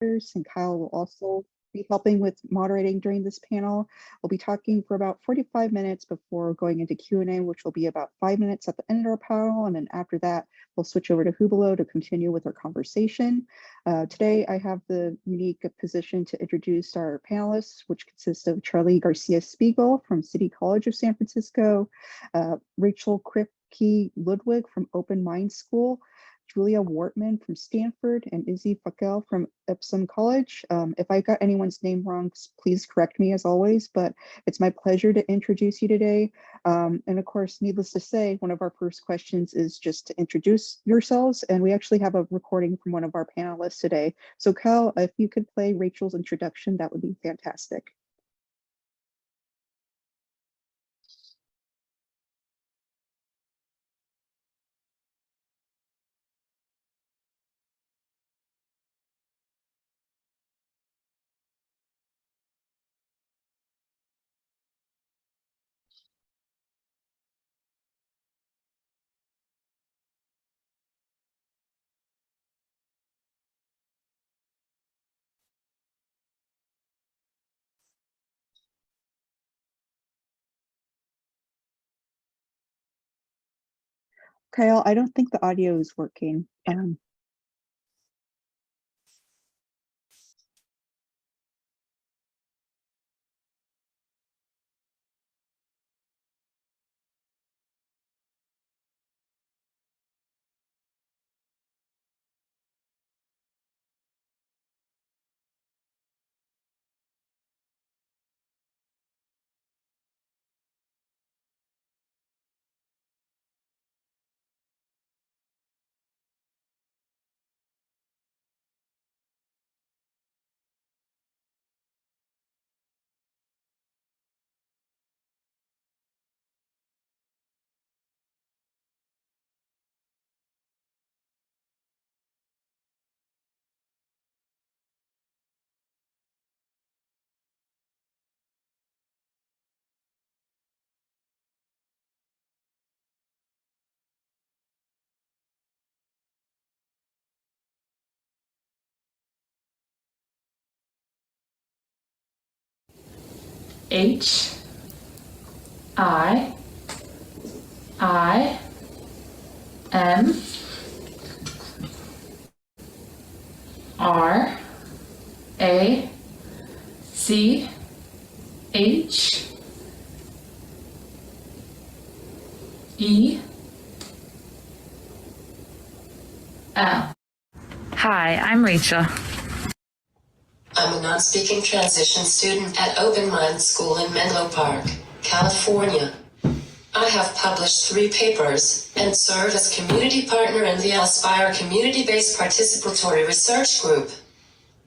and Kyle will also be helping with moderating during this panel. We'll be talking for about 45 minutes before going into Q&A, which will be about 5 minutes at the end of our panel. And then after that, we'll switch over to Hubelo to continue with our conversation. Today, I have the unique position to introduce our panelists, which consists of Charlie Garcia Spiegel from City College of San Francisco, Rachel Kripke Ludwig from Open Mind School, Julia Wortman from Stanford, and Izzy Fackel from Epsom College. If I got anyone's name wrong, please correct me as always, but it's my pleasure to introduce you today. And of course, needless to say, one of our first questions is just to introduce yourselves, and we actually have a recording from one of our panelists today. So Kyle, if you could play Rachel's introduction, that would be fantastic. Kyle, I don't think the audio is working. H I M R A C H E L. Hi, I'm Rachel. I'm a non-speaking transition student at Open Mind School in Menlo Park, California. I have published 3 papers and serve as community partner in the Aspire community-based participatory research group.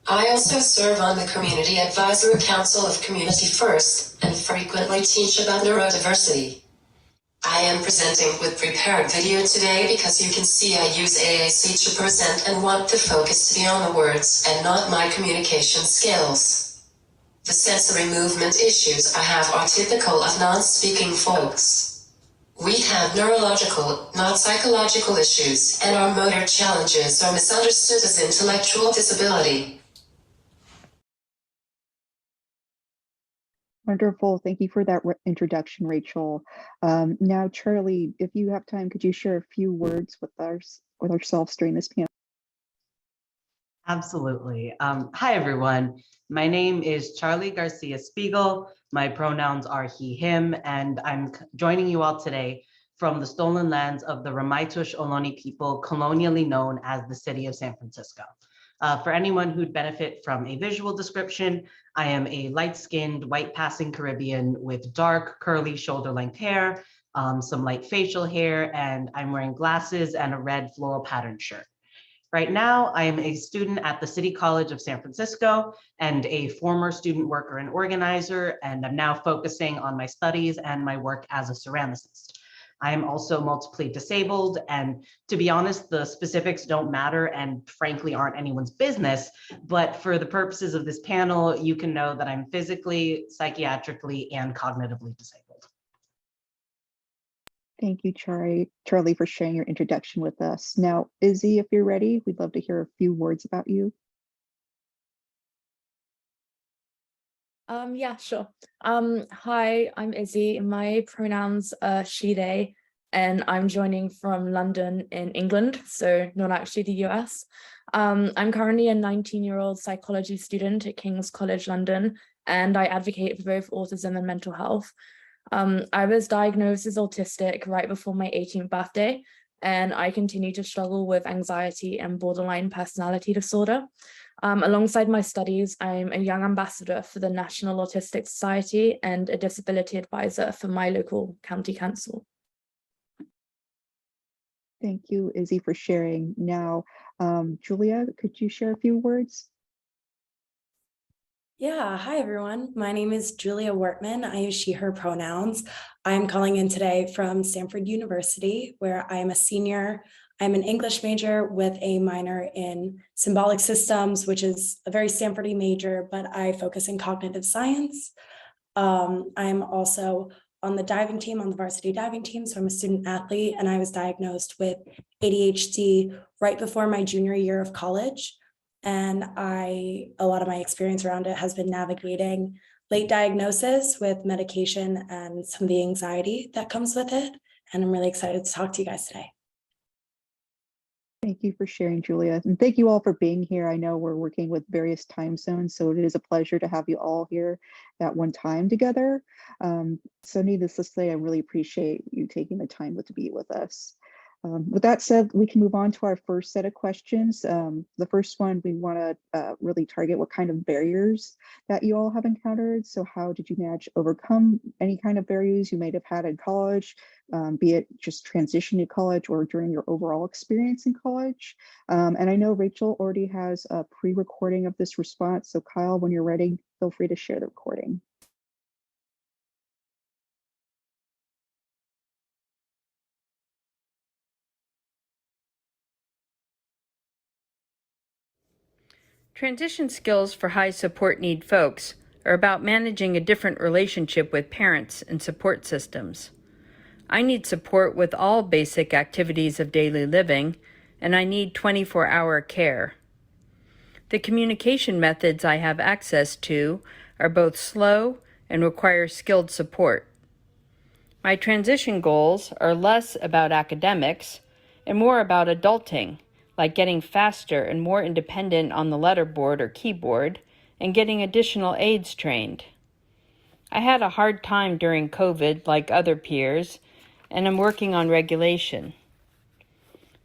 I also serve on the Community Advisory Council of Community First and frequently teach about neurodiversity. I am presenting with prepared video today because you can see I use AAC to present and want the focus to be on the words and not my communication skills. The sensory movement issues I have are typical of non-speaking folks. We have neurological, not psychological issues, and our motor challenges are misunderstood as intellectual disability. Wonderful. Thank you for that introduction, Rachel. Now, Charlie, if you have time, could you share a few words with ourselves during this panel? Absolutely. Hi, everyone. My name is Charlie Garcia Spiegel. My pronouns are he, him, and I'm joining you all today from the stolen lands of the Ramaytush Ohlone people, colonially known as the city of San Francisco. For anyone who'd benefit from a visual description, I am a light-skinned, white-passing Caribbean with dark, curly, shoulder-length hair, some light facial hair, and I'm wearing glasses and a red floral patterned shirt. Right now, I am a student at the City College of San Francisco and a former student worker and organizer, and I'm now focusing on my studies and my work as a ceramicist. I am also multiply disabled, and to be honest, the specifics don't matter and frankly aren't anyone's business, but for the purposes of this panel, you can know that I'm physically, psychiatrically, and cognitively disabled. Thank you, Charlie, for sharing your introduction with us. Now, Izzy, if you're ready, we'd love to hear a few words about you. Yeah, sure. Hi, I'm Izzy. My pronouns are she, they, and I'm joining from London in England, so not actually the US. I'm currently a 19-year-old psychology student at King's College London, and I advocate for both autism and mental health. I was diagnosed as autistic right before my 18th birthday, and I continue to struggle with anxiety and borderline personality disorder. Alongside my studies, I'm a young ambassador for the National Autistic Society and a disability advisor for my local county council. Thank you, Izzy, for sharing. Now, Julia, could you share a few words? Yeah, hi everyone. My name is Julia Wortman. I use she, her pronouns. I'm calling in today from Stanford University, where I am a senior. I'm an English major with a minor in symbolic systems, which is a very Stanford-y major, but I focus in cognitive science. I'm also on the diving team, on the varsity diving team. So I'm a student athlete, and I was diagnosed with ADHD right before my junior year of college. And a lot of my experience around it has been navigating late diagnosis with medication and some of the anxiety that comes with it. And I'm really excited to talk to you guys today. Thank you for sharing, Julia. And thank you all for being here. I know we're working with various time zones, so it is a pleasure to have you all here at one time together. So needless to say, I really appreciate you taking the time to be with us. With that said, we can move on to our first set of questions. The first one, we want to really target what kind of barriers that you all have encountered. So how did you manage to overcome any kind of barriers you might have had in college, be it just transition to college or during your overall experience in college? And I know Rachel already has a pre-recording of this response. So Kyle, when you're ready, feel free to share the recording. Transition skills for high support need folks are about managing a different relationship with parents and support systems. I need support with all basic activities of daily living, and I need 24-hour care. The communication methods I have access to are both slow and require skilled support. My transition goals are less about academics and more about adulting, like getting faster and more independent on the letterboard or keyboard and getting additional aids trained. I had a hard time during COVID, like other peers, and I'm working on regulation.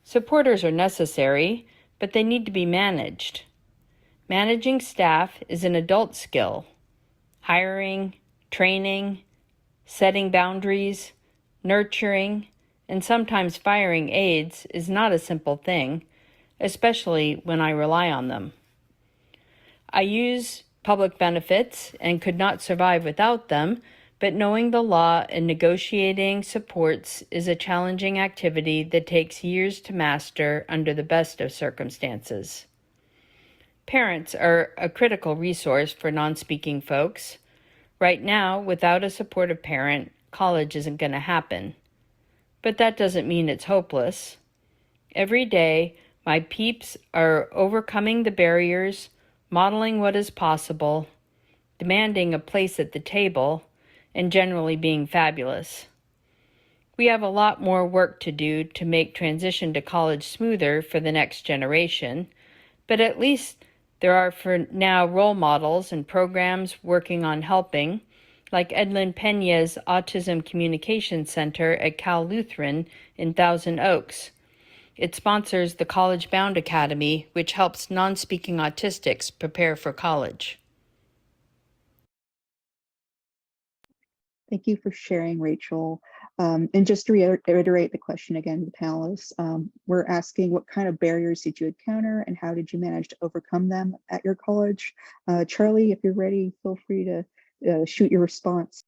Supporters are necessary, but they need to be managed. Managing staff is an adult skill. Hiring, training, setting boundaries, nurturing, and sometimes firing aides is not a simple thing, especially when I rely on them. I use public benefits and could not survive without them, but knowing the law and negotiating supports is a challenging activity that takes years to master under the best of circumstances. Parents are a critical resource for non-speaking folks. Right now, without a supportive parent, college isn't going to happen. But that doesn't mean it's hopeless. Every day, my peeps are overcoming the barriers, modeling what is possible, demanding a place at the table, and generally being fabulous. We have a lot more work to do to make transition to college smoother for the next generation, but at least there are for now role models and programs working on helping, like Edlyn Pena's Autism Communication Center at Cal Lutheran in Thousand Oaks. It sponsors the College Bound Academy, which helps non-speaking autistics prepare for college. Thank you for sharing, Rachel. And just to reiterate the question again to the panelists, we're asking what kind of barriers did you encounter and how did you manage to overcome them at your college? Charlie, if you're ready, feel free to shoot your response.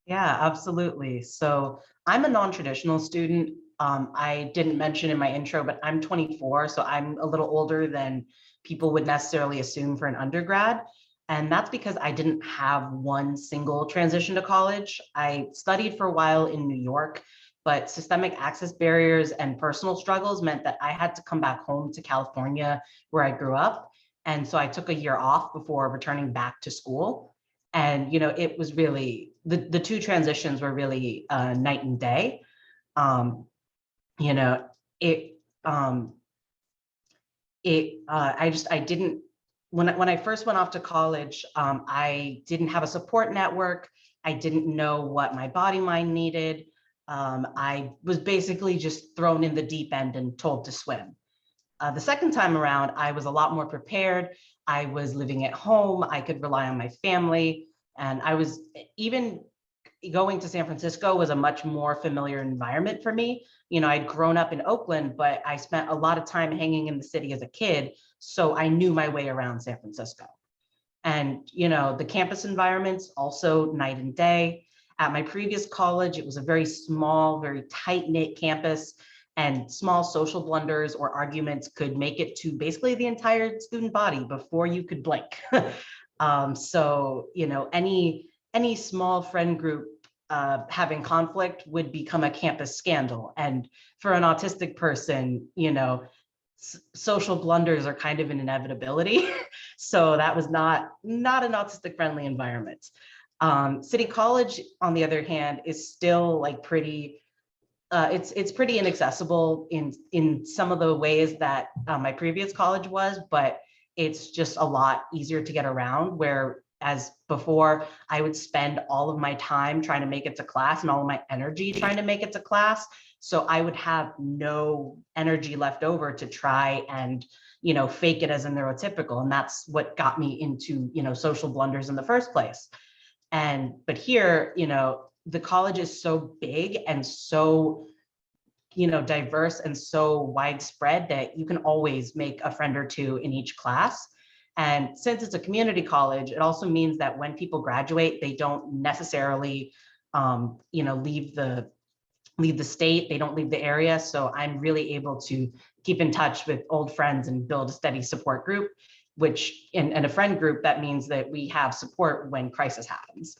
Yeah, absolutely. So I'm a non-traditional student. I didn't mention in my intro, but I'm 24, so I'm a little older than people would necessarily assume for an undergrad. And that's because I didn't have one single transition to college. I studied for a while in New York, but systemic access barriers and personal struggles meant that I had to come back home to California, where I grew up. And so I took a year off before returning back to school. And, you know, it was really, the two transitions were really night and day. You know, it, I didn't, when I first went off to college, I didn't have a support network. I didn't know what my body mind needed. I was basically just thrown in the deep end and told to swim. The second time around, I was a lot more prepared. I was living at home. I could rely on my family. And I was even going to San Francisco was a much more familiar environment for me. You know, I'd grown up in Oakland, but I spent a lot of time hanging in the city as a kid. So I knew my way around San Francisco. And, you know, the campus environments also night and day. At my previous college, it was a very small, very tight-knit campus, and small social blunders or arguments could make it to basically the entire student body before you could blink. So, you know, any small friend group having conflict would become a campus scandal. And for an autistic person, you know, social blunders are kind of an inevitability. So that was not an autistic friendly environment. City College, on the other hand, is still like pretty, it's pretty inaccessible in some of the ways that my previous college was, but it's just a lot easier to get around, where as before, I would spend all of my time trying to make it to class and all of my energy trying to make it to class. So I would have no energy left over to try and, you know, fake it as a neurotypical. And that's what got me into, you know, social blunders in the first place. But here, you know, the college is so big and so, you know, diverse and so widespread that you can always make a friend or two in each class. And since it's a community college, it also means that when people graduate, they don't necessarily, you know, leave the state, they don't leave the area. So I'm really able to keep in touch with old friends and build a steady support group, which in a friend group, that means that we have support when crisis happens.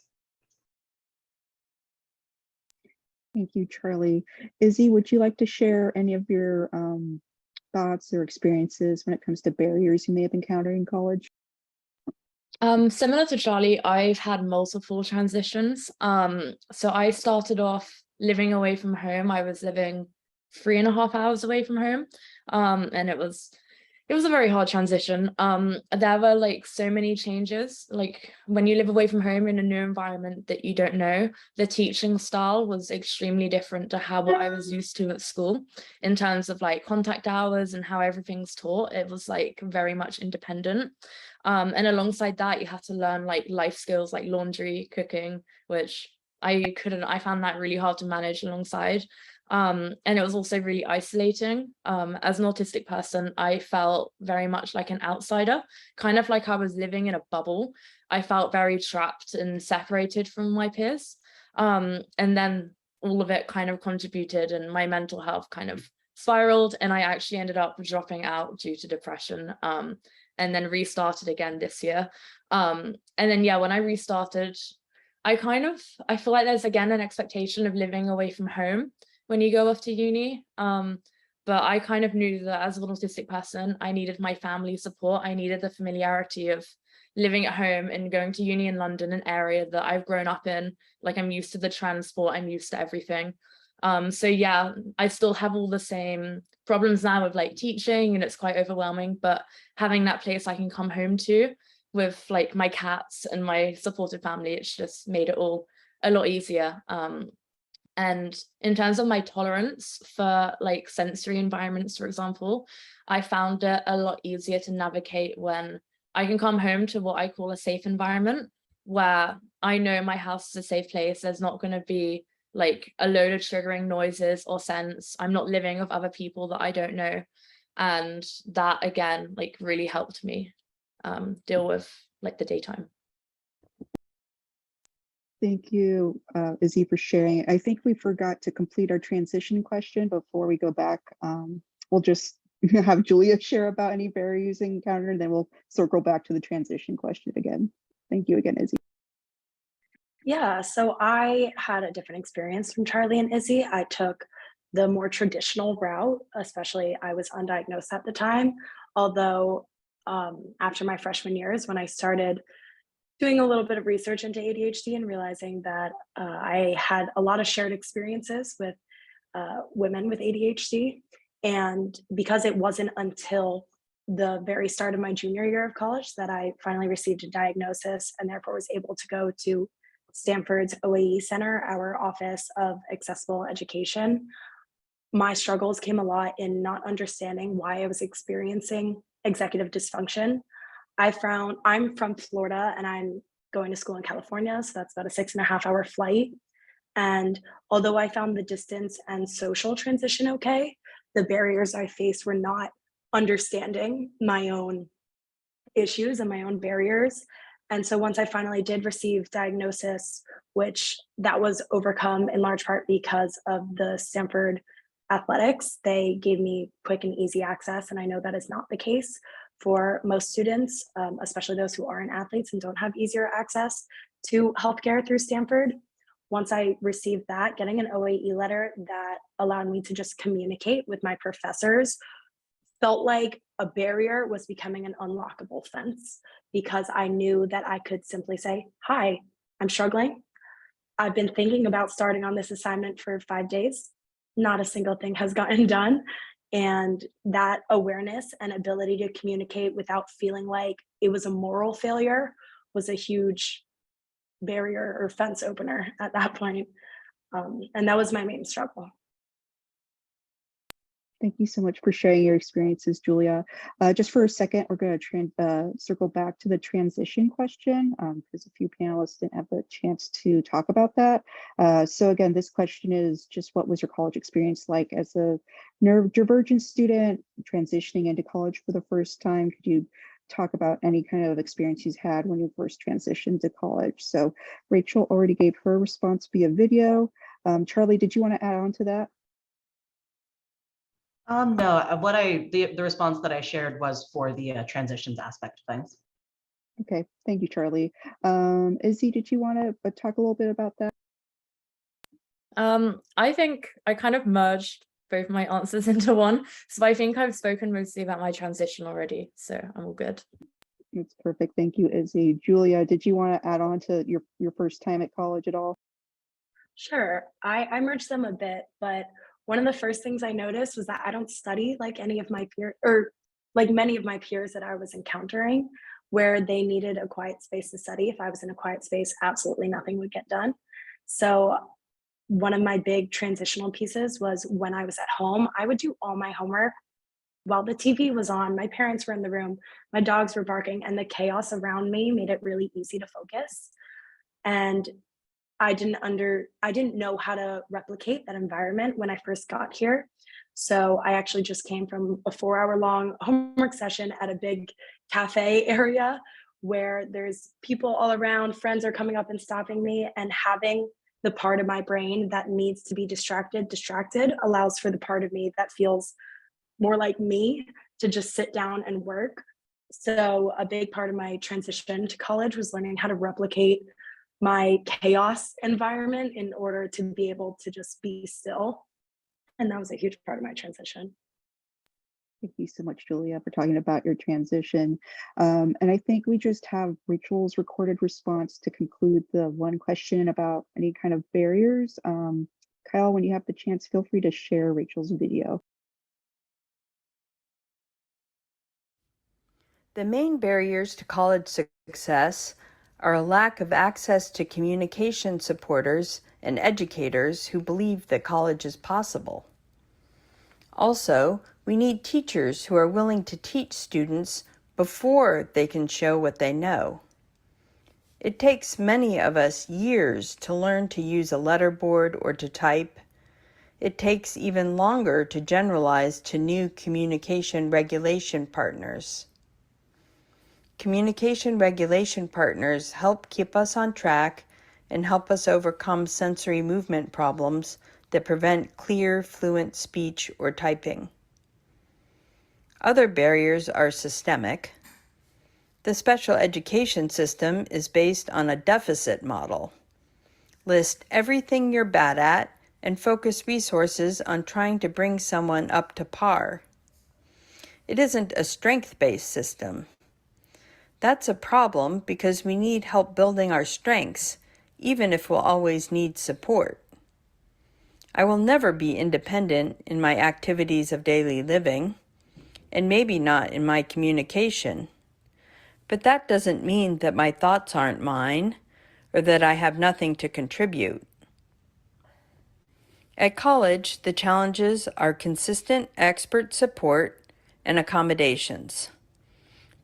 Thank you, Charlie. Izzy, would you like to share any of your thoughts or experiences when it comes to barriers you may have encountered in college? Similar to Charlie, I've had multiple transitions. So I started off living away from home. I was living 3.5 hours away from home. And it was a very hard transition. There were like so many changes. Like when you live away from home in a new environment that you don't know, the teaching style was extremely different to how what I was used to at school in terms of like contact hours and how everything's taught. It was like very much independent. And alongside that, you have to learn like life skills like laundry, cooking, which I found that really hard to manage alongside. And it was also really isolating. As an autistic person, I felt very much like an outsider, kind of like I was living in a bubble. I felt very trapped and separated from my peers. And then all of it kind of contributed, and my mental health kind of spiraled, and I actually ended up dropping out due to depression. And then restarted again this year. And then, yeah, when I restarted, I feel like there's again an expectation of living away from home when you go off to uni. But I kind of knew that as an autistic person, I needed my family support. I needed the familiarity of living at home and going to uni in London, an area that I've grown up in. Like I'm used to the transport, I'm used to everything. So yeah, I still have all the same problems now with like teaching, and it's quite overwhelming, but having that place I can come home to with like my cats and my supportive family, it's just made it all a lot easier. And in terms of my tolerance for like sensory environments, for example, I found it a lot easier to navigate when I can come home to what I call a safe environment, where I know my house is a safe place. There's not going to be like a load of triggering noises or scents. I'm not living with other people that I don't know. And that again, like really helped me deal with like the daytime. Thank you, Izzy, for sharing. I think we forgot to complete our transition question before we go back. We'll just have Julia share about any barriers encountered, and then we'll circle back to the transition question again. Thank you again, Izzy. Yeah, so I had a different experience from Charlie and Izzy. I took the more traditional route, especially I was undiagnosed at the time, although after my freshman years when I started doing a little bit of research into ADHD and realizing that I had a lot of shared experiences with women with ADHD. And because it wasn't until the very start of my junior year of college that I finally received a diagnosis and therefore was able to go to Stanford's OAE Center, our Office of Accessible Education. My struggles came a lot in not understanding why I was experiencing executive dysfunction. I'm from Florida and I'm going to school in California, so that's about a 6.5 hour flight. And although I found the distance and social transition okay, the barriers I faced were not understanding my own issues and my own barriers. And so once I finally did receive diagnosis, which that was overcome in large part because of the Stanford athletics, they gave me quick and easy access. And I know that is not the case for most students, especially those who aren't athletes and don't have easier access to healthcare through Stanford. Once I received that, getting an OAE letter that allowed me to just communicate with my professors felt like a barrier was becoming an unlockable fence because I knew that I could simply say, "Hi, I'm struggling. I've been thinking about starting on this assignment for 5 days. Not a single thing has gotten done." And that awareness and ability to communicate without feeling like it was a moral failure was a huge barrier or fence opener at that point. And that was my main struggle. Thank you so much for sharing your experiences, Julia. Just for a second, we're going to circle back to the transition question because a few panelists didn't have the chance to talk about that. So again, this question is just what was your college experience like as a neurodivergent student transitioning into college for the first time? Could you talk about any kind of experience you've had when you first transitioned to college? So Rachel already gave her response via video. Charlie, did you want to add on to that? No, the response that I shared was for the transitions aspect of things. Okay, thank you, Charlie. Izzy, did you want to talk a little bit about that? I think I kind of merged both my answers into one. So I think I've spoken mostly about my transition already, so I'm all good. It's perfect. Thank you, Izzy. Julia, did you want to add on to your first time at college at all? Sure, I merged them a bit, but one of the first things I noticed was that I don't study like any of my peers or like many of my peers that I was encountering, where they needed a quiet space to study. If I was in a quiet space, absolutely nothing would get done. So one of my big transitional pieces was when I was at home, I would do all my homework while the TV was on, my parents were in the room, my dogs were barking, and the chaos around me made it really easy to focus. And I didn't know how to replicate that environment when I first got here. So I actually just came from a 4 hour long homework session at a big cafe area where there's people all around, friends are coming up and stopping me, and having the part of my brain that needs to be distracted allows for the part of me that feels more like me to just sit down and work. So a big part of my transition to college was learning how to replicate my chaos environment in order to be able to just be still. And that was a huge part of my transition. Thank you so much, Julia, for talking about your transition. And I think we just have Rachel's recorded response to conclude the one question about any kind of barriers. Kyle, when you have the chance, feel free to share Rachel's video. The main barriers to college success are a lack of access to communication supporters and educators who believe that college is possible. Also, we need teachers who are willing to teach students before they can show what they know. It takes many of us years to learn to use a letterboard or to type. It takes even longer to generalize to new communication regulation partners. Communication regulation partners help keep us on track and help us overcome sensory movement problems that prevent clear, fluent speech or typing. Other barriers are systemic. The special education system is based on a deficit model. List everything you're bad at and focus resources on trying to bring someone up to par. It isn't a strength-based system. That's a problem because we need help building our strengths, even if we'll always need support. I will never be independent in my activities of daily living, and maybe not in my communication. But that doesn't mean that my thoughts aren't mine, or that I have nothing to contribute. At college, the challenges are consistent expert support and accommodations.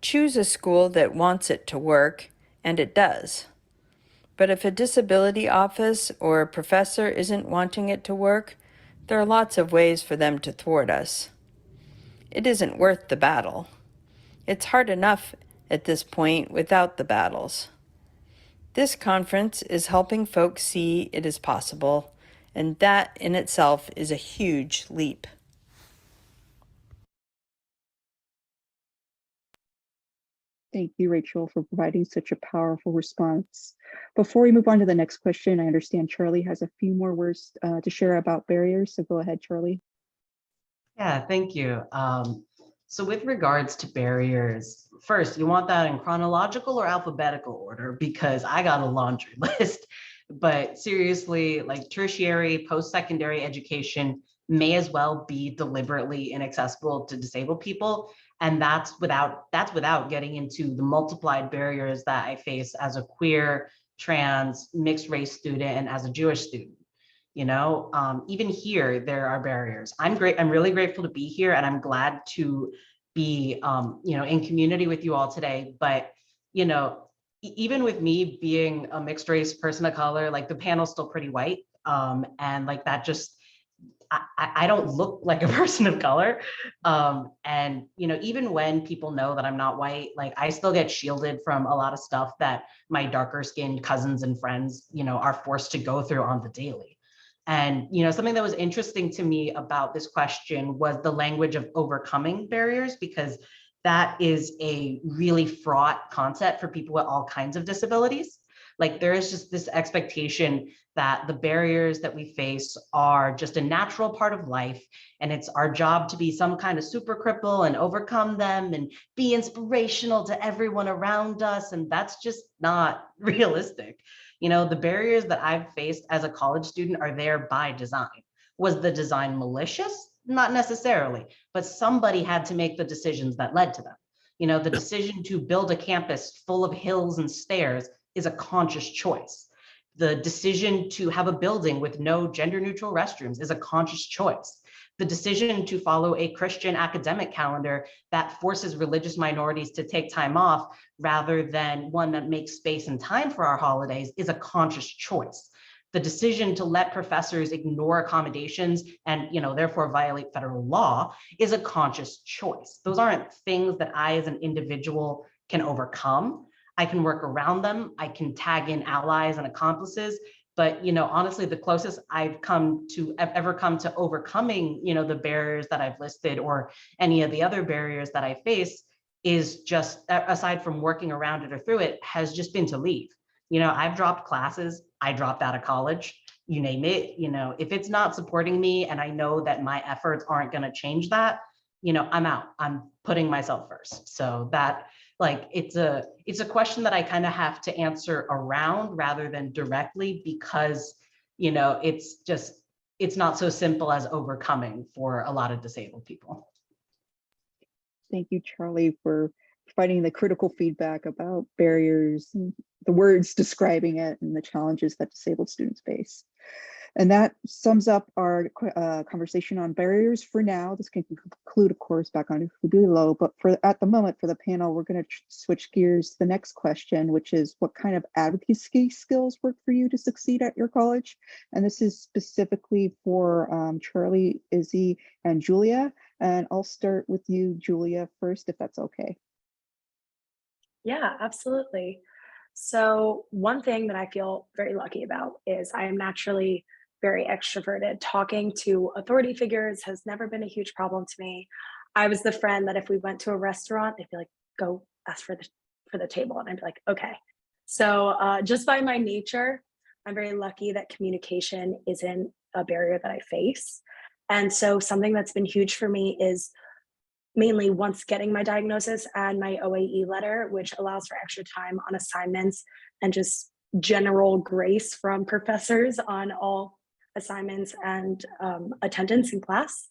Choose a school that wants it to work, and it does. But if a disability office or a professor isn't wanting it to work, there are lots of ways for them to thwart us. It isn't worth the battle. It's hard enough at this point without the battles. This conference is helping folks see it is possible, and that in itself is a huge leap. Thank you, Rachel, for providing such a powerful response. Before we move on to the next question, I understand Charlie has a few more words to share about barriers, so go ahead, Charlie. Yeah, thank you. So with regards to barriers, first, you want that in chronological or alphabetical order because I got a laundry list. But seriously, like tertiary, post-secondary education may as well be deliberately inaccessible to disabled people. And that's without getting into the multiplied barriers that I face as a queer, trans, mixed race student and as a Jewish student. Even here there are barriers. I'm really grateful to be here, and I'm glad to be in community with you all today. But even with me being a mixed race person of color, like the panel's still pretty white, and like that just I don't look like a person of color. And even when people know that I'm not white, like I still get shielded from a lot of stuff that my darker skinned cousins and friends are forced to go through on the daily. And something that was interesting to me about this question was the language of overcoming barriers, because that is a really fraught concept for people with all kinds of disabilities. Like there is just this expectation that the barriers that we face are just a natural part of life, and it's our job to be some kind of super cripple and overcome them and be inspirational to everyone around us. And that's just not realistic. The barriers that I've faced as a college student are there by design. Was the design malicious? Not necessarily, but somebody had to make the decisions that led to them. The decision to build a campus full of hills and stairs is a conscious choice. The decision to have a building with no gender neutral restrooms is a conscious choice. The decision to follow a Christian academic calendar that forces religious minorities to take time off rather than one that makes space and time for our holidays is a conscious choice. The decision to let professors ignore accommodations and therefore violate federal law is a conscious choice. Those aren't things that I as an individual can overcome. I can work around them. I can tag in allies and accomplices. But honestly, the closest I've ever come to overcoming the barriers that I've listed or any of the other barriers that I face is just, aside from working around it or through it, has just been to leave. I've dropped classes. I dropped out of college, you name it. If it's not supporting me and I know that my efforts aren't going to change that, I'm out. I'm putting myself first. So that, like, it's a question that I kind of have to answer around rather than directly, because it's not so simple as overcoming for a lot of disabled people. Thank you, Charlie, for providing the critical feedback about barriers and the words describing it and the challenges that disabled students face. And that sums up our conversation on barriers for now. This can conclude, of course, back on Below, but at the moment for the panel, we're going to switch gears to the next question, which is what kind of advocacy skills work for you to succeed at your college? And this is specifically for Charlie, Izzy, and Julia. And I'll start with you, Julia, first, if that's okay. Yeah, absolutely. So one thing that I feel very lucky about is I am naturally very extroverted. Talking to authority figures has never been a huge problem to me. I was the friend that if we went to a restaurant, they'd be like, go ask for the table. And I'd be like, okay. So just by my nature, I'm very lucky that communication isn't a barrier that I face. And so something that's been huge for me is mainly once getting my diagnosis and my OAE letter, which allows for extra time on assignments and just general grace from professors on all assignments and attendance in class,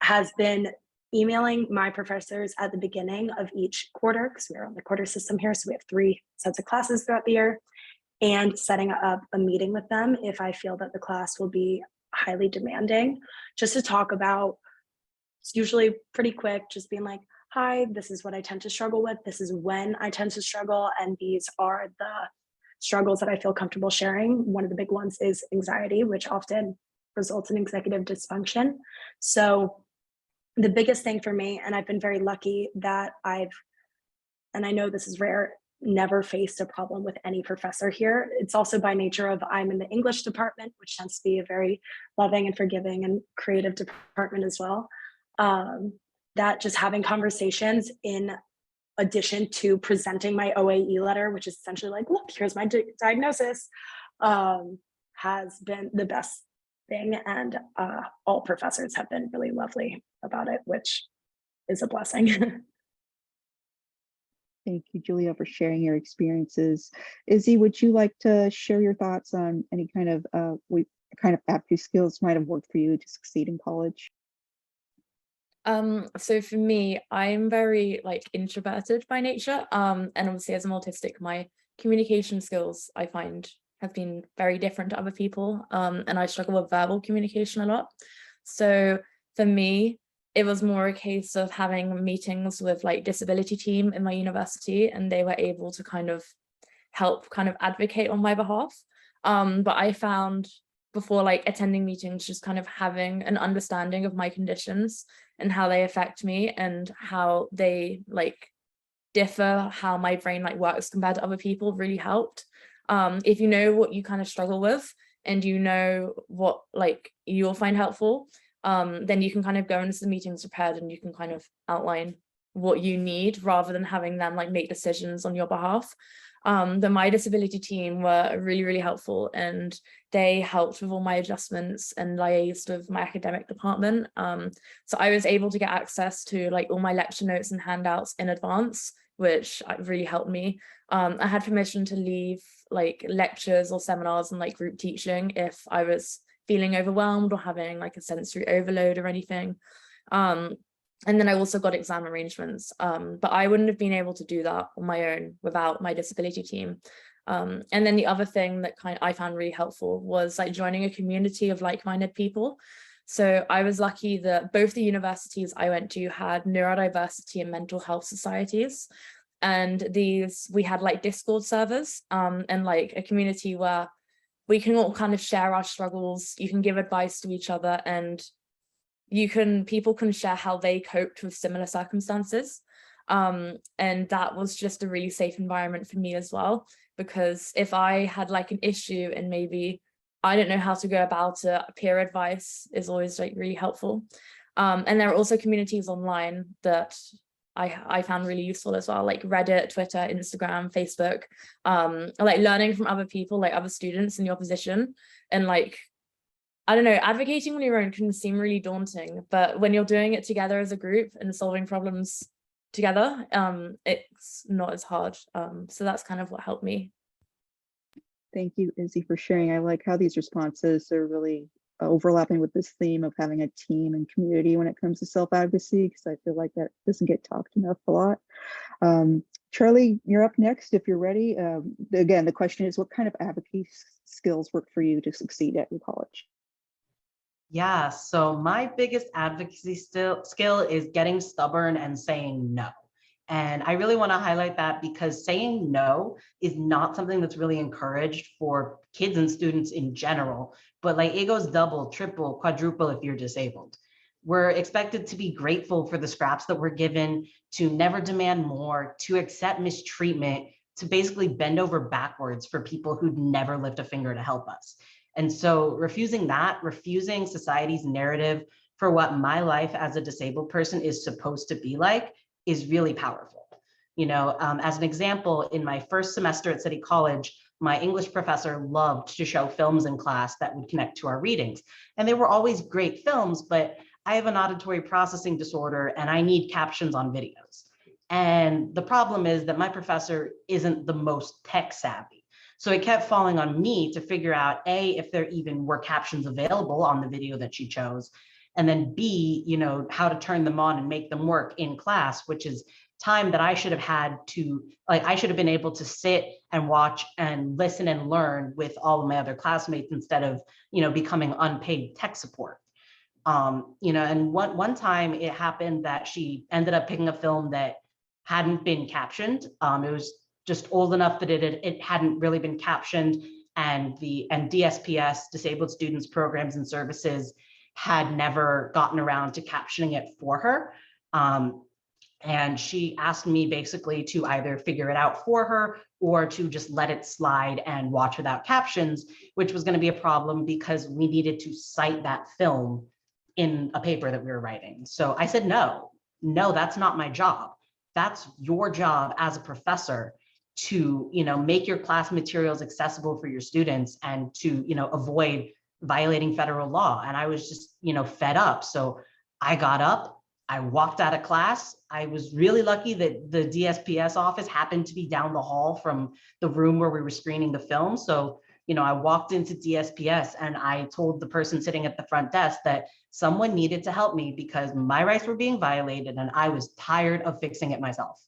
has been emailing my professors at the beginning of each quarter, because we're on the quarter system here. So we have 3 sets of classes throughout the year, and setting up a meeting with them if I feel that the class will be highly demanding, just to talk about. It's usually pretty quick, just being like, hi, this is what I tend to struggle with. This is when I tend to struggle. And these are the struggles that I feel comfortable sharing. One of the big ones is anxiety, which often results in executive dysfunction. So the biggest thing for me, and I've been very lucky that and I know this is rare, never faced a problem with any professor here. It's also by nature of I'm in the English department, which tends to be a very loving and forgiving and creative department as well. That just having conversations in addition to presenting my OAE letter, which is essentially like, look, here's my diagnosis, has been the best thing. And all professors have been really lovely about it, which is a blessing. Thank you, Julia, for sharing your experiences. Izzy, would you like to share your thoughts on any kind of advocacy skills might have worked for you to succeed in college? So for me, I'm very like introverted by nature. And obviously as I'm autistic, my communication skills I find have been very different to other people. And I struggle with verbal communication a lot. So for me, it was more a case of having meetings with like disability team in my university, and they were able to kind of help kind of advocate on my behalf. But I found before like attending meetings, just kind of having an understanding of my conditions and how they affect me and how they like differ, how my brain like works compared to other people really helped. If you know what you kind of struggle with and you know what like you'll find helpful, then you can kind of go into the meetings prepared and you can kind of outline what you need rather than having them like make decisions on your behalf. My disability team were really, really helpful, and they helped with all my adjustments and liaised with my academic department. So I was able to get access to like all my lecture notes and handouts in advance, which really helped me. I had permission to leave like lectures or seminars and like group teaching if I was feeling overwhelmed or having like a sensory overload or anything. And then I also got exam arrangements, but I wouldn't have been able to do that on my own without my disability team. And then the other thing that I found really helpful was like joining a community of like-minded people. So I was lucky that both the universities I went to had neurodiversity and mental health societies. And we had like Discord servers, and like a community where we can all kind of share our struggles. You can give advice to each other, and people can share how they coped with similar circumstances. And that was just a really safe environment for me as well, because if I had like an issue and maybe I don't know how to go about it, peer advice is always like really helpful. And there are also communities online that I found really useful as well, like Reddit, Twitter, Instagram, Facebook, like learning from other people, like other students in your position. And like, I don't know, advocating on your own can seem really daunting, but when you're doing it together as a group and solving problems together, it's not as hard. So that's kind of what helped me. Thank you, Izzy, for sharing. I like how these responses are really overlapping with this theme of having a team and community when it comes to self-advocacy, because I feel like that doesn't get talked enough a lot. Charlie, you're up next if you're ready. Again, the question is, what kind of advocacy skills work for you to succeed at your college? Yeah, so my biggest advocacy skill is getting stubborn and saying no. And I really want to highlight that because saying no is not something that's really encouraged for kids and students in general, but like it goes double, triple, quadruple if you're disabled. We're expected to be grateful for the scraps that we're given, to never demand more, to accept mistreatment, to basically bend over backwards for people who'd never lift a finger to help us. And so refusing society's narrative for what my life as a disabled person is supposed to be like is really powerful. You know, as an example, in my first semester at City College, my English professor loved to show films in class that would connect to our readings. And they were always great films, but I have an auditory processing disorder and I need captions on videos. And the problem is that my professor isn't the most tech savvy. So it kept falling on me to figure out A, if there even were captions available on the video that she chose, and then B, how to turn them on and make them work in class, which is time that I should have had to, I should have been able to sit and watch and listen and learn with all of my other classmates instead of, becoming unpaid tech support. And one time it happened that she ended up picking a film that hadn't been captioned. It was just old enough that it hadn't really been captioned, and DSPS, Disabled Students Programs and Services, had never gotten around to captioning it for her. And she asked me basically to either figure it out for her or to just let it slide and watch without captions, which was going to be a problem because we needed to cite that film in a paper that we were writing. So I said, no, that's not my job. That's your job as a professor to, make your class materials accessible for your students and to, avoid violating federal law. And I was just, fed up. So I got up, I walked out of class. I was really lucky that the DSPS office happened to be down the hall from the room where we were screening the film. So, I walked into DSPS and I told the person sitting at the front desk that someone needed to help me because my rights were being violated and I was tired of fixing it myself.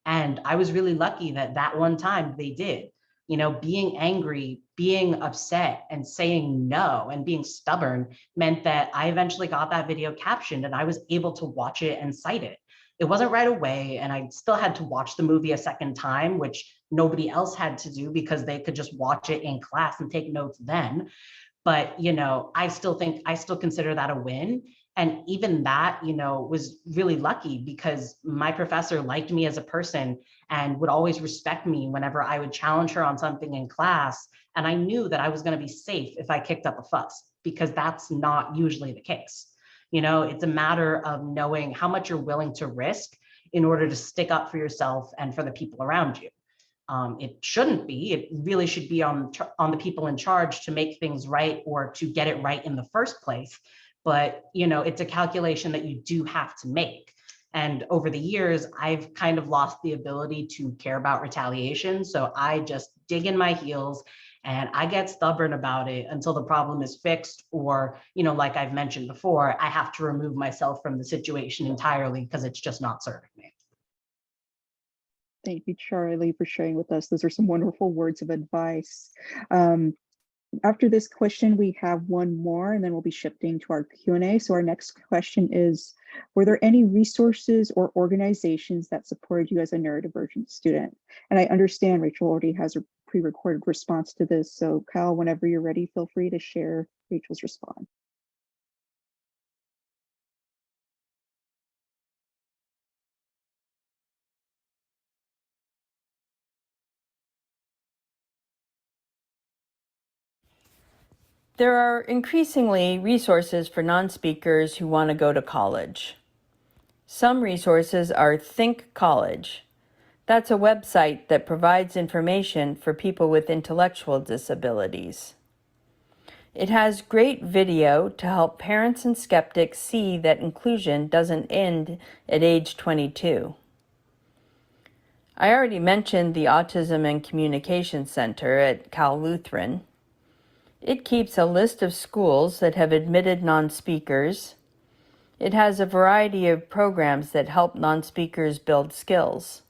And I was really lucky that one time they did. Being angry, being upset and saying no and being stubborn meant that I eventually got that video captioned and I was able to watch it and cite it. It wasn't right away, and I still had to watch the movie a second time, which nobody else had to do because they could just watch it in class and take notes then. But, I still consider that a win. And even that, was really lucky because my professor liked me as a person and would always respect me whenever I would challenge her on something in class. And I knew that I was going to be safe if I kicked up a fuss, because that's not usually the case. It's a matter of knowing how much you're willing to risk in order to stick up for yourself and for the people around you. It shouldn't be. It really should be on the people in charge to make things right or to get it right in the first place. But, it's a calculation that you do have to make. And over the years, I've kind of lost the ability to care about retaliation. So I just dig in my heels and I get stubborn about it until the problem is fixed, or, like I've mentioned before, I have to remove myself from the situation entirely because it's just not serving me. Thank you, Charlie, for sharing with us. Those are some wonderful words of advice. After this question, we have one more, and then we'll be shifting to our Q&A. So our next question is, were there any resources or organizations that supported you as a neurodivergent student? And I understand Rachel already has a pre-recorded response to this. So Kyle, whenever you're ready, feel free to share Rachel's response. There are increasingly resources for non-speakers who want to go to college. Some resources are Think College. That's a website that provides information for people with intellectual disabilities. It has great video to help parents and skeptics see that inclusion doesn't end at age 22. I already mentioned the Autism and Communication Center at Cal Lutheran. It keeps a list of schools that have admitted non-speakers. It has a variety of programs that help non-speakers build skills.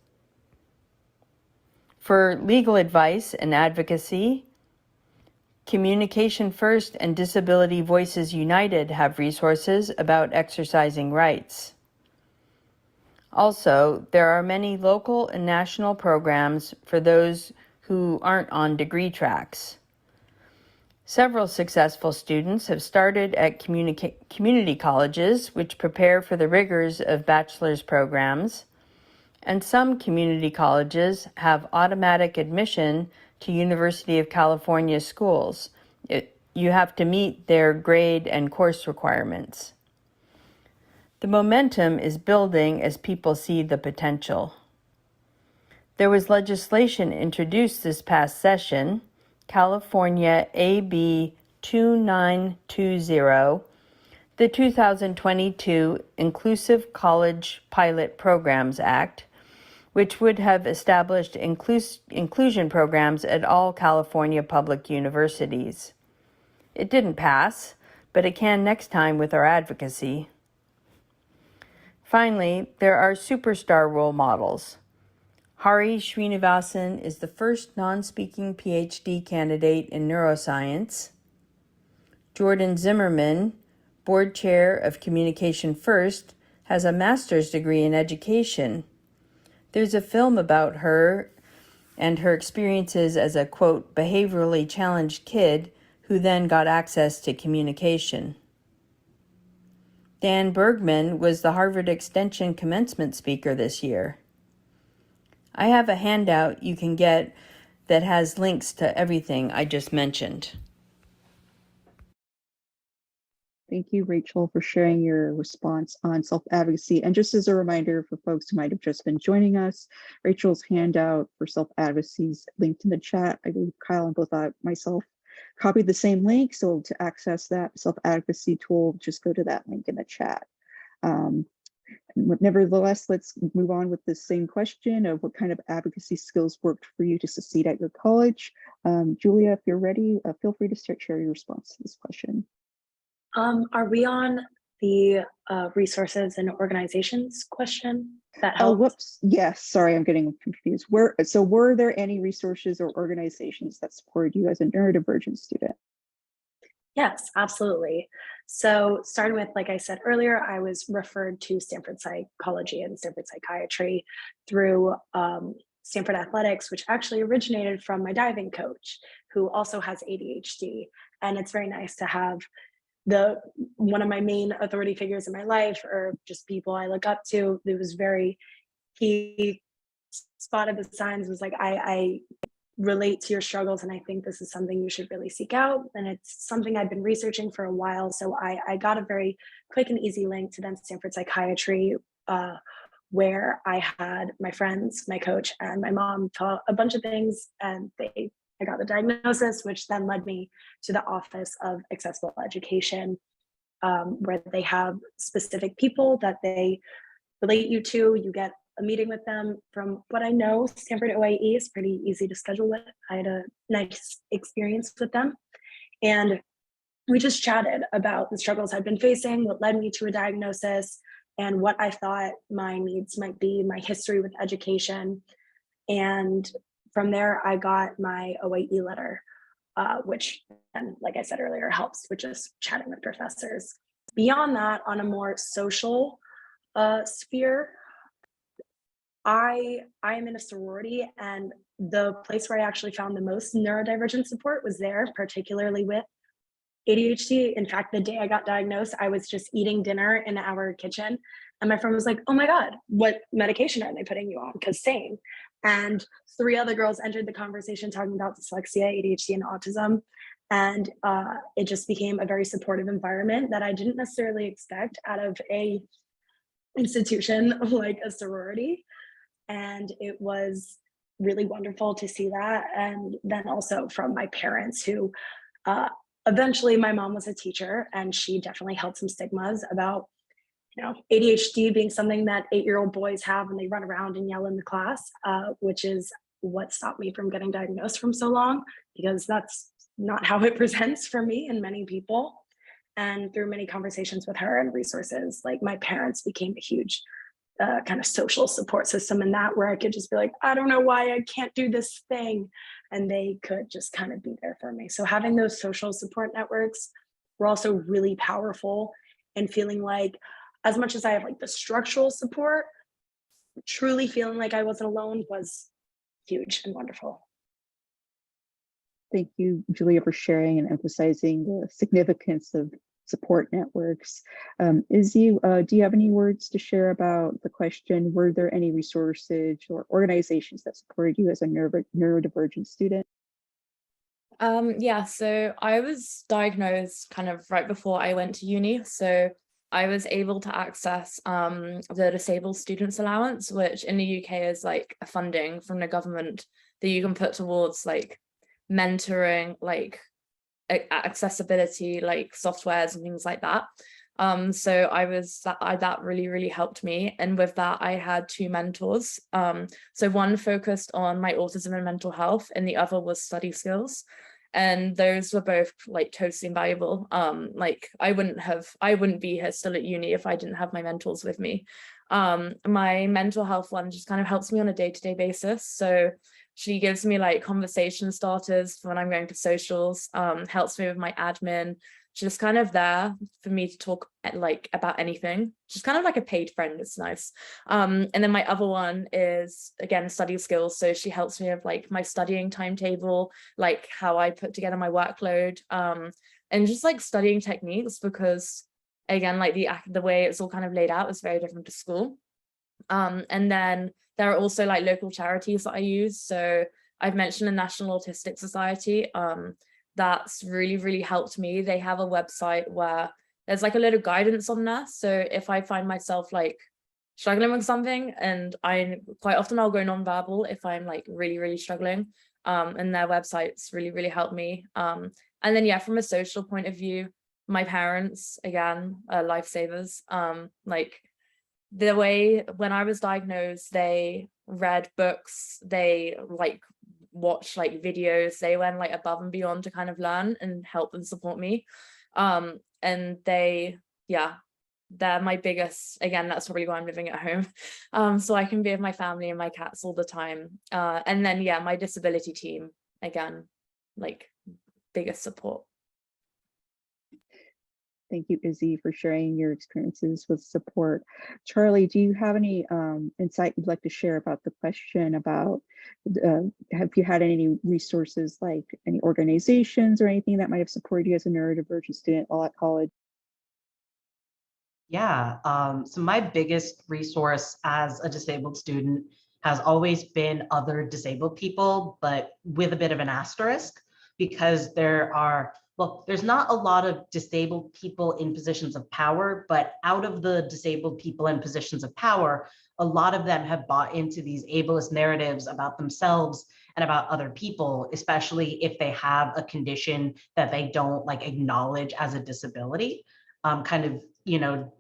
For legal advice and advocacy, Communication First and Disability Voices United have resources about exercising rights. Also, there are many local and national programs for those who aren't on degree tracks. Several successful students have started at community colleges, which prepare for the rigors of bachelor's programs, and some community colleges have automatic admission to University of California schools. You have to meet their grade and course requirements. The momentum is building as people see the potential. There was legislation introduced this past session, California AB 2920, The 2022 Inclusive College Pilot Programs Act, which would have established inclusion programs at all California public universities. It didn't pass, but it can next time with our advocacy. Finally, there are superstar role models. Hari Srinivasan is the first non-speaking PhD candidate in neuroscience. Jordan Zimmerman, board chair of Communication First, has a master's degree in education. There's a film about her and her experiences as a, quote, behaviorally challenged kid who then got access to communication. Dan Bergman was the Harvard Extension commencement speaker this year. I have a handout you can get that has links to everything I just mentioned. Thank you, Rachel, for sharing your response on self-advocacy. And just as a reminder for folks who might have just been joining us, Rachel's handout for self-advocacy is linked in the chat. I believe Kyle and both myself copied the same link. So to access that self-advocacy tool, just go to that link in the chat. Nevertheless, let's move on with the same question of what kind of advocacy skills worked for you to succeed at your college. Julia, if you're ready, feel free to share your response to this question. Are we on the resources and organizations question? That Oh, helps? whoops. Yes, sorry, I'm getting confused. Were there any resources or organizations that supported you as a neurodivergent student? Yes, absolutely. So starting with, like I said earlier, I was referred to Stanford Psychology and Stanford Psychiatry through Stanford Athletics, which actually originated from my diving coach, who also has ADHD. And it's very nice to have one of my main authority figures in my life, or just people I look up to. He spotted the signs, was like, I relate to your struggles, and I think this is something you should really seek out. And it's something I've been researching for a while. So I got a very quick and easy link to then Stanford Psychiatry, where I had my friends, my coach, and my mom taught a bunch of things, and I got the diagnosis, which then led me to the Office of Accessible Education, where they have specific people that they relate you to. You get a meeting with them. From what I know, Stanford OIE is pretty easy to schedule with. I had a nice experience with them. And we just chatted about the struggles I've been facing, what led me to a diagnosis, and what I thought my needs might be, my history with education. And from there, I got my OIE letter, which, and like I said earlier, helps with just chatting with professors. Beyond that, on a more social sphere, I am in a sorority, and the place where I actually found the most neurodivergent support was there, particularly with ADHD. In fact, the day I got diagnosed, I was just eating dinner in our kitchen, and my friend was like, "Oh my God, what medication are they putting you on?" Because same. And 3 other girls entered the conversation talking about dyslexia, ADHD, and autism. And it just became a very supportive environment that I didn't necessarily expect out of a institution like a sorority. And it was really wonderful to see that. And then also from my parents, who eventually, my mom was a teacher, and she definitely held some stigmas about, ADHD being something that 8-year-old boys have when they run around and yell in the class, which is what stopped me from getting diagnosed from so long, because that's not how it presents for me and many people. And through many conversations with her and resources, like my parents became a huge kind of social support system in that, where I could just be like, I don't know why I can't do this thing. And they could just kind of be there for me. So having those social support networks were also really powerful, and feeling like, as much as I have like the structural support, truly feeling like I wasn't alone was huge and wonderful. Thank you, Julia, for sharing and emphasizing the significance of support networks. Izzy, do you have any words to share about the question? Were there any resources or organizations that supported you as a neurodivergent student? Yeah, so I was diagnosed kind of right before I went to uni. So I was able to access the Disabled Students Allowance, which in the UK is like a funding from the government that you can put towards like mentoring, like accessibility, like softwares and things like that. So that really, really helped me. And with that, I had two mentors. So one focused on my autism and mental health, and the other was study skills. And those were both like totally invaluable. Like I wouldn't be here still at uni if I didn't have my mentors with me. My mental health one just kind of helps me on a day-to-day basis. So she gives me like conversation starters for when I'm going to socials, helps me with my admin. She's just kind of there for me to talk like about anything. She's kind of like a paid friend. It's nice. And then my other one is again study skills. So she helps me with like my studying timetable, like how I put together my workload, and just like studying techniques, because again, like the way it's all kind of laid out is very different to school. And then there are also like local charities that I use. So I've mentioned the National Autistic Society. That's really, really helped me. They have a website where there's like a little guidance on there. So if I find myself like struggling with something, and I quite often I'll go nonverbal if I'm like really, really struggling. And their websites really, really helped me. And then yeah, from a social point of view, my parents, again, are lifesavers. Like the way when I was diagnosed, they read books, they like watched like videos, they went like above and beyond to kind of learn and help and support me. And yeah, they're my biggest, again, that's probably why I'm living at home. So I can be with my family and my cats all the time. And then yeah, my disability team, again, like biggest support. Thank you, Izzy, for sharing your experiences with support. Charlie, do you have any insight you'd like to share about the question about have you had any resources like any organizations or anything that might have supported you as a neurodivergent student while at college? Yeah, so my biggest resource as a disabled student has always been other disabled people, but with a bit of an asterisk, because there's not a lot of disabled people in positions of power, but out of the disabled people in positions of power, a lot of them have bought into these ableist narratives about themselves and about other people, especially if they have a condition that they don't like acknowledge as a disability. Kind of,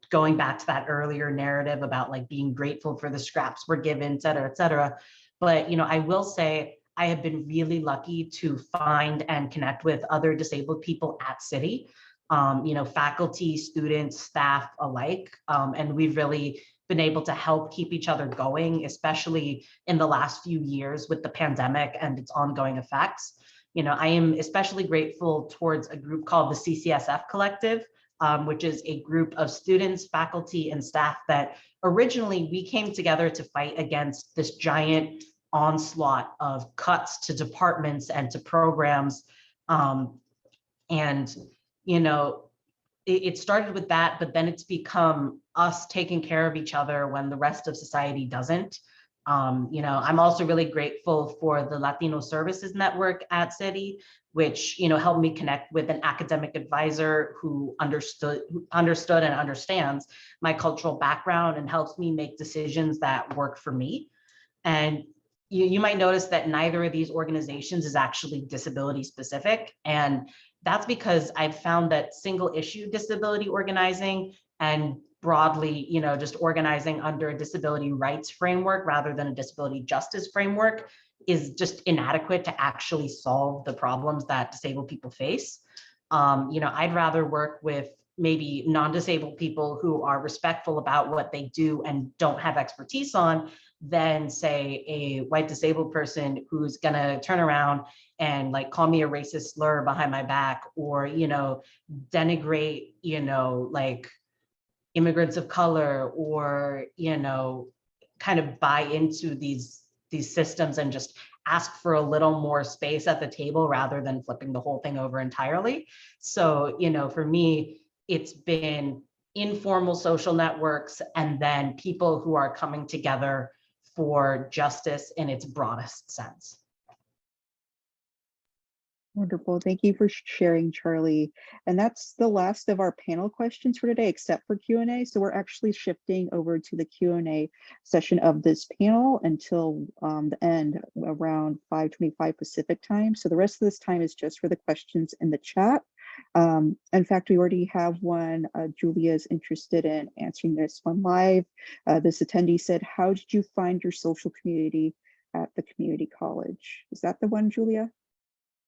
going back to that earlier narrative about like being grateful for the scraps we're given, et cetera, et cetera. But, I will say I have been really lucky to find and connect with other disabled people at City, faculty, students, staff alike. And we've really been able to help keep each other going, especially in the last few years with the pandemic and its ongoing effects. I am especially grateful towards a group called the CCSF Collective, which is a group of students, faculty, and staff that originally we came together to fight against this giant onslaught of cuts to departments and to programs. And, it started with that, but then it's become us taking care of each other when the rest of society doesn't. I'm also really grateful for the Latino Services Network at City, which helped me connect with an academic advisor who understood and understands my cultural background and helps me make decisions that work for me. And you might notice that neither of these organizations is actually disability specific. And that's because I've found that single issue disability organizing and broadly, just organizing under a disability rights framework rather than a disability justice framework is just inadequate to actually solve the problems that disabled people face. I'd rather work with maybe non-disabled people who are respectful about what they do and don't have expertise on than say a white disabled person who's gonna turn around and like call me a racist slur behind my back or, denigrate, like immigrants of color or, kind of buy into these systems and just ask for a little more space at the table rather than flipping the whole thing over entirely. So, for me, it's been informal social networks and then people who are coming together for justice in its broadest sense. Wonderful. Thank you for sharing, Charlie. And that's the last of our panel questions for today, except for Q&A. So we're actually shifting over to the Q&A session of this panel until the end around 5:25 Pacific time. So the rest of this time is just for the questions in the chat. In fact, we already have one. Julia is interested in answering this one live. This attendee said, how did you find your social community at the community college? Is that the one, Julia?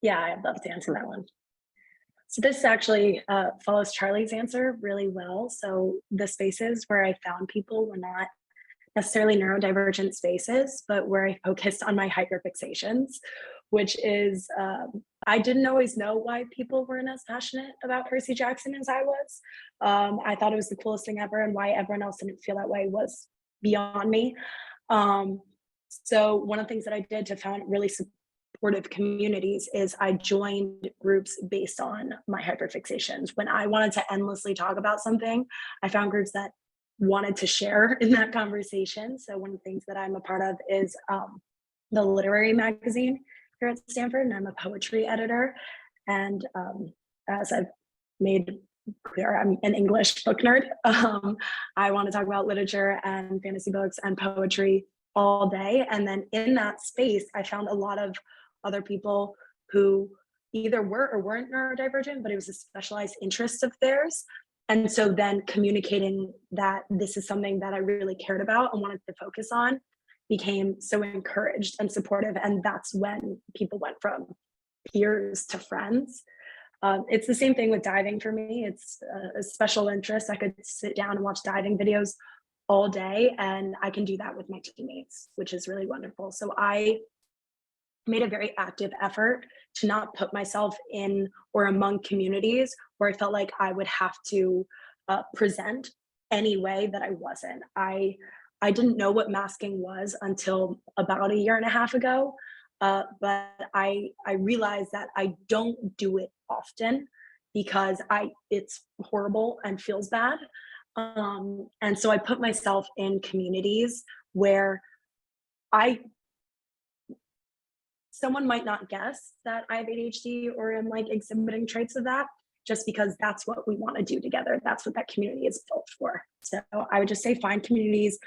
Yeah, I'd love to answer that one. So this actually follows Charlie's answer really well. So the spaces where I found people were not necessarily neurodivergent spaces, but where I focused on my hyperfixations, which is, I didn't always know why people weren't as passionate about Percy Jackson as I was. I thought it was the coolest thing ever, and why everyone else didn't feel that way was beyond me. So one of the things that I did to found really supportive communities is I joined groups based on my hyperfixations. When I wanted to endlessly talk about something, I found groups that wanted to share in that conversation. So one of the things that I'm a part of is the literary magazine here at Stanford, and I'm a poetry editor. And as I've made clear, I'm an English book nerd. I want to talk about literature and fantasy books and poetry all day. And then in that space, I found a lot of other people who either were or weren't neurodivergent, but it was a specialized interest of theirs. And so then communicating that this is something that I really cared about and wanted to focus on became so encouraged and supportive. And that's when people went from peers to friends. It's the same thing with diving for me. It's a special interest. I could sit down and watch diving videos all day, and I can do that with my teammates, which is really wonderful. So I made a very active effort to not put myself in or among communities where I felt like I would have to present any way that I wasn't. I didn't know what masking was until about a year and a half ago, but I realized that I don't do it often because it's horrible and feels bad. And so I put myself in communities where someone might not guess that I have ADHD or am like exhibiting traits of that, just because that's what we want to do together. That's what that community is built for. So I would just say find communities.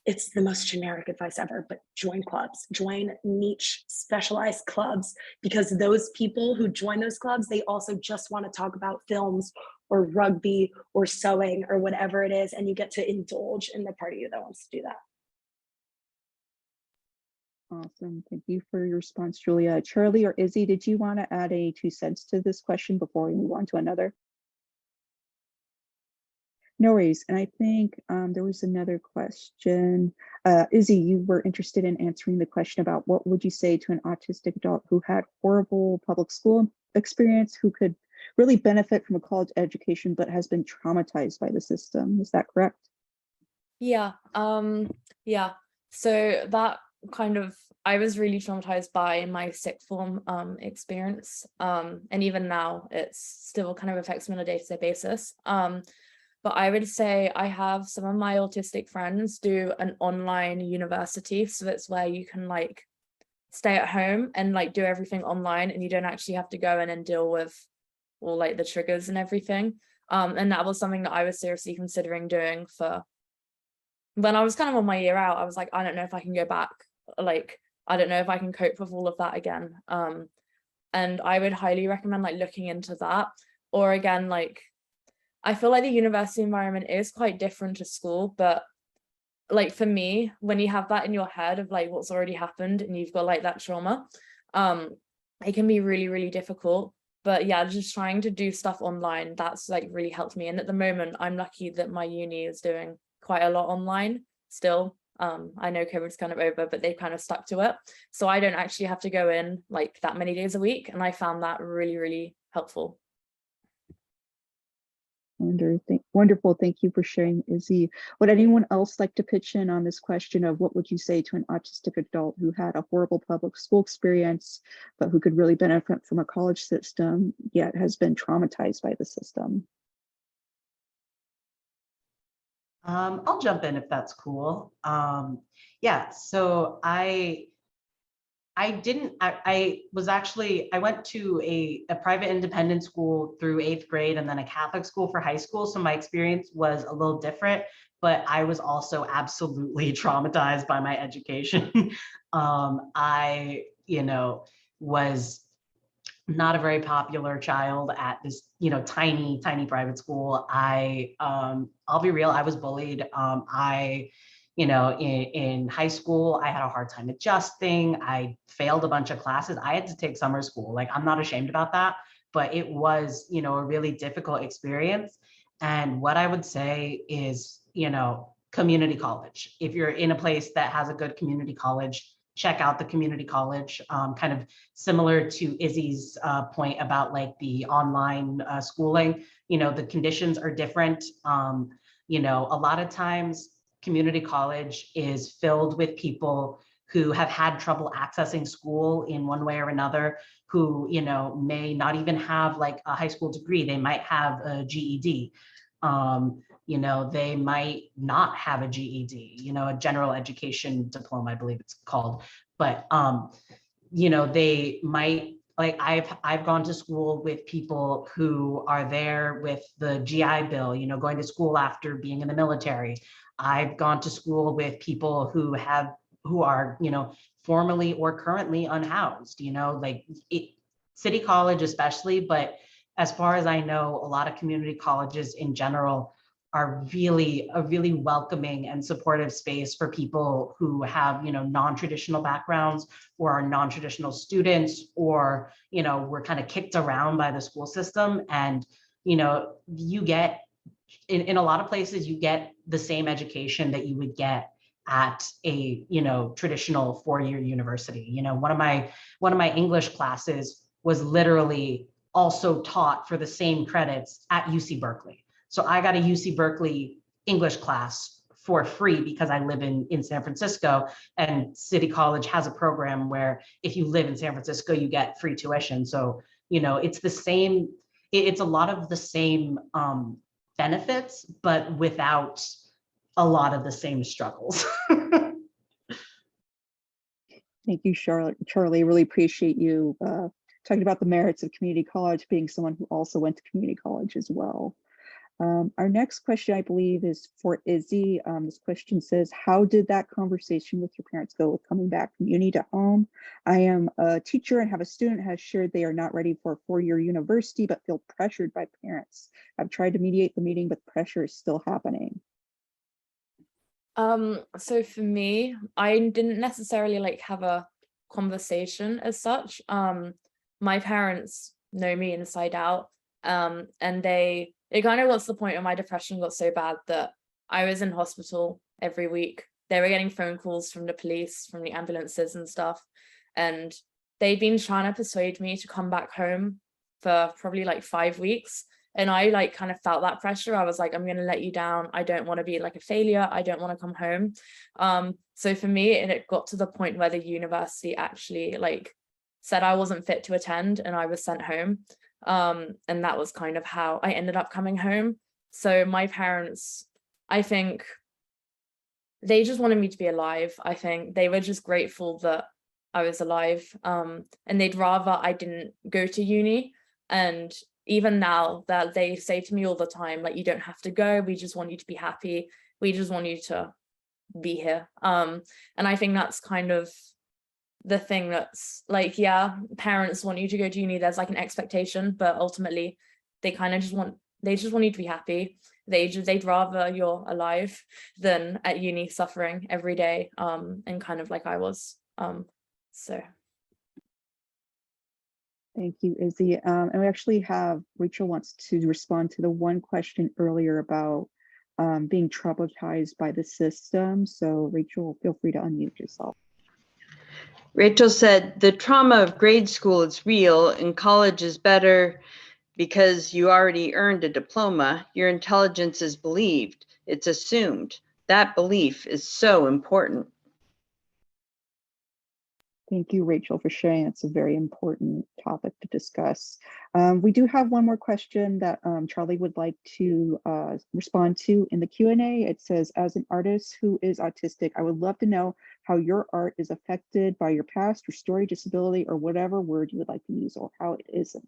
It's the most generic advice ever, but join clubs, join niche specialized clubs, because those people who join those clubs, they also just want to talk about films or rugby or sewing or whatever it is. And you get to indulge in the part of you that wants to do that. Awesome. Thank you for your response, Julia. Charlie or Izzy, did you want to add any 2 cents to this question before we move on to another? No worries. And I think there was another question. Izzy, you were interested in answering the question about what would you say to an autistic adult who had horrible public school experience, who could really benefit from a college education, but has been traumatized by the system. Is that correct? Yeah. Yeah. So that I was really traumatized by my sixth form experience. And even now it's still kind of affects me on a day-to-day basis. But I would say I have some of my autistic friends do an online university. So it's where you can like stay at home and like do everything online, and you don't actually have to go in and deal with all like the triggers and everything. And that was something that I was seriously considering doing for when I was kind of on my year out. I was like, I don't know if I can go back. Like, I don't know if I can cope with all of that again. And I would highly recommend like looking into that. Or again, like, I feel like the university environment is quite different to school, but like for me, when you have that in your head of like what's already happened and you've got like that trauma, it can be really, really difficult. But yeah, just trying to do stuff online, that's like really helped me. And at the moment, I'm lucky that my uni is doing quite a lot online still. I know COVID's kind of over, but they've kind of stuck to it. So I don't actually have to go in like that many days a week. And I found that really, really helpful. Wonderful. Thank you for sharing, Izzy. Would anyone else like to pitch in on this question of what would you say to an autistic adult who had a horrible public school experience, but who could really benefit from a college system, yet has been traumatized by the system? I'll jump in if that's cool. Yeah, so I went to a private independent school through 8th grade and then a Catholic school for high school. So my experience was a little different, but I was also absolutely traumatized by my education. I, was not a very popular child at this, tiny, tiny private school. I'll be real, I was bullied. In high school, I had a hard time adjusting. I failed a bunch of classes. I had to take summer school. Like, I'm not ashamed about that, but it was, a really difficult experience. And what I would say is, community college. If you're in a place that has a good community college, check out the community college, kind of similar to Izzy's point about like the online schooling. The conditions are different. A lot of times community college is filled with people who have had trouble accessing school in one way or another, who, may not even have like a high school degree. They might have a GED. They might not have a GED, a general education diploma, I believe it's called. But, they might, like, I've gone to school with people who are there with the GI Bill, going to school after being in the military. I've gone to school with people who are, formerly or currently unhoused, City College especially, but as far as I know, a lot of community colleges in general are really a really welcoming and supportive space for people who have, non-traditional backgrounds, or are non-traditional students, or, were kind of kicked around by the school system. And, you get, in a lot of places, you get the same education that you would get at a, traditional four-year university. One of my English classes was literally also taught for the same credits at UC Berkeley. So I got a UC Berkeley English class for free because I live in San Francisco, and City College has a program where if you live in San Francisco, you get free tuition. So, it's the same, it's a lot of the same benefits, but without a lot of the same struggles. Thank you, Charlie. Really appreciate you talking about the merits of community college, being someone who also went to community college as well. Our next question, I believe, is for Izzy. This question says, how did that conversation with your parents go with coming back from uni to home? I am a teacher and have a student who has shared they are not ready for a four-year university, but feel pressured by parents. I've tried to mediate the meeting, but pressure is still happening. So for me, I didn't necessarily like have a conversation as such. My parents know me inside out, and it kind of got to the point where my depression got so bad that I was in hospital every week. They were getting phone calls from the police, from the ambulances and stuff, and they'd been trying to persuade me to come back home for probably like 5 weeks. And I like kind of felt that pressure. I was like, I'm going to let you down. I don't want to be like a failure. I don't want to come home. So for me, it got to the point where the university actually like said I wasn't fit to attend and I was sent home. And that was kind of how I ended up coming home. So my parents, I think they just wanted me to be alive. I think they were just grateful that I was alive. And they'd rather I didn't go to uni. And even now that they say to me all the time, like, you don't have to go. We just want you to be happy. We just want you to be here. And I think that's kind of the thing that's like, yeah, parents want you to go to uni. There's like an expectation, but ultimately they kind of just want you to be happy. They'd rather you're alive than at uni suffering every day. And kind of like I was. So. Thank you, Izzy. And we actually have, Rachel wants to respond to the one question earlier about being traumatized by the system. So Rachel, feel free to unmute yourself. Rachel said, the trauma of grade school is real and college is better because you already earned a diploma. Your intelligence is believed. It's assumed. That belief is so important. Thank you, Rachel, for sharing. It's a very important topic to discuss. We do have one more question that Charlie would like to respond to in the Q&A. It says, as an artist who is autistic, I would love to know how your art is affected by your past or story, disability, or whatever word you would like to use, or how it isn't.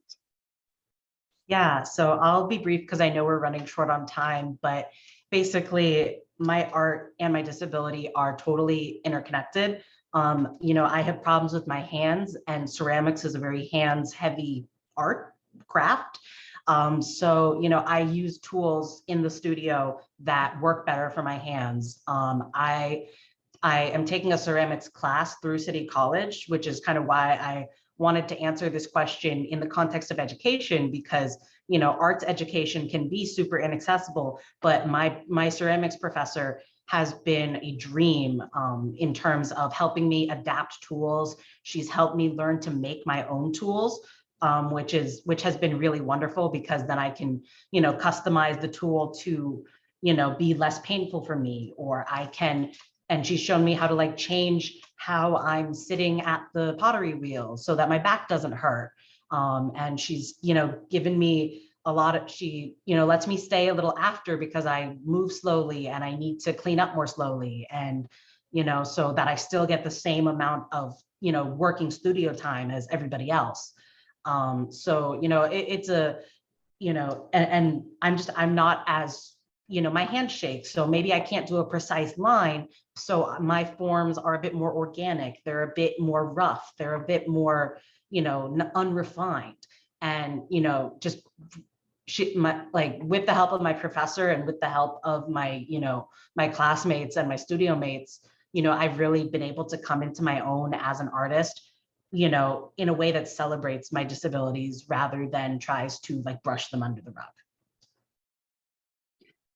Yeah, so I'll be brief because I know we're running short on time, but basically my art and my disability are totally interconnected. I have problems with my hands, and ceramics is a very hands-heavy art craft. So, I use tools in the studio that work better for my hands. I am taking a ceramics class through City College, which is kind of why I wanted to answer this question in the context of education, because arts education can be super inaccessible, but my ceramics professor has been a dream in terms of helping me adapt tools. She's helped me learn to make my own tools, which has been really wonderful, because then I can customize the tool to be less painful for me, or I can. And she's shown me how to like change how I'm sitting at the pottery wheel so that my back doesn't hurt. And she's, given me a lot of, she, lets me stay a little after because I move slowly and I need to clean up more slowly. And, so that I still get the same amount of, working studio time as everybody else. So, it's a, and I'm not as, my hand shakes, so maybe I can't do a precise line. So my forms are a bit more organic. They're a bit more rough. They're a bit more, unrefined. And, just with the help of my professor and with the help of my, my classmates and my studio mates, I've really been able to come into my own as an artist, in a way that celebrates my disabilities rather than tries to like brush them under the rug.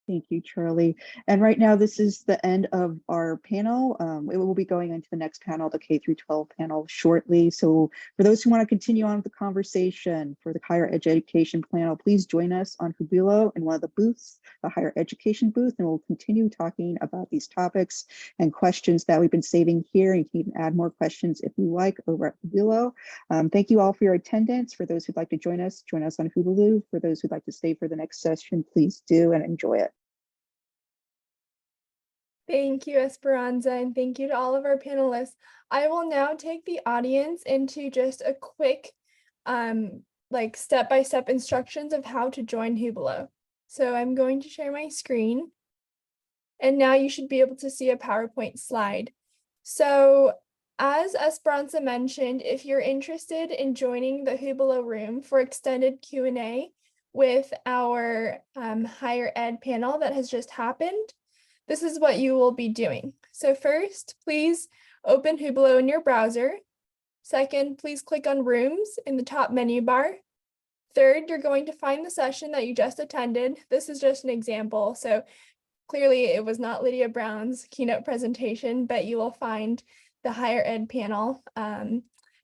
Thank you, Charlie. And right now, this is the end of our panel. We will be going into the next panel, the K through 12 panel, shortly. So for those who want to continue on with the conversation for the higher education panel, please join us on Hubulo in one of the booths, the higher education booth, and we'll continue talking about these topics and questions that we've been saving here. You can even add more questions if you like over at Hubulo. Thank you all for your attendance. For those who'd like to join us on Hubulu. For those who'd like to stay for the next session, please do and enjoy it. Thank you, Esperanza, and thank you to all of our panelists. I will now take the audience into just a quick, like step-by-step instructions of how to join Hubulo. So I'm going to share my screen, and now you should be able to see a PowerPoint slide. So as Esperanza mentioned, if you're interested in joining the Hubulo room for extended Q&A with our higher ed panel that has just happened, this is what you will be doing. So first, please open Hubulo in your browser. Second, please click on Rooms in the top menu bar. Third, you're going to find the session that you just attended. This is just an example. So clearly it was not Lydia Brown's keynote presentation, but you will find the higher ed panel. And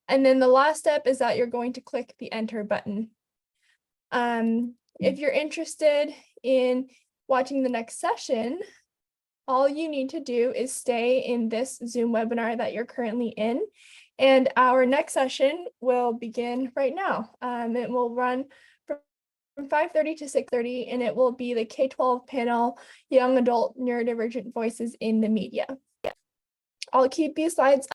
then the last step is that you're going to click the Enter button. If you're interested in watching the next session, all you need to do is stay in this Zoom webinar that you're currently in, and our next session will begin right now. It will run from 5:30 to 6:30, and it will be the K-12 panel, Young Adult Neurodivergent Voices in the Media. I'll keep these slides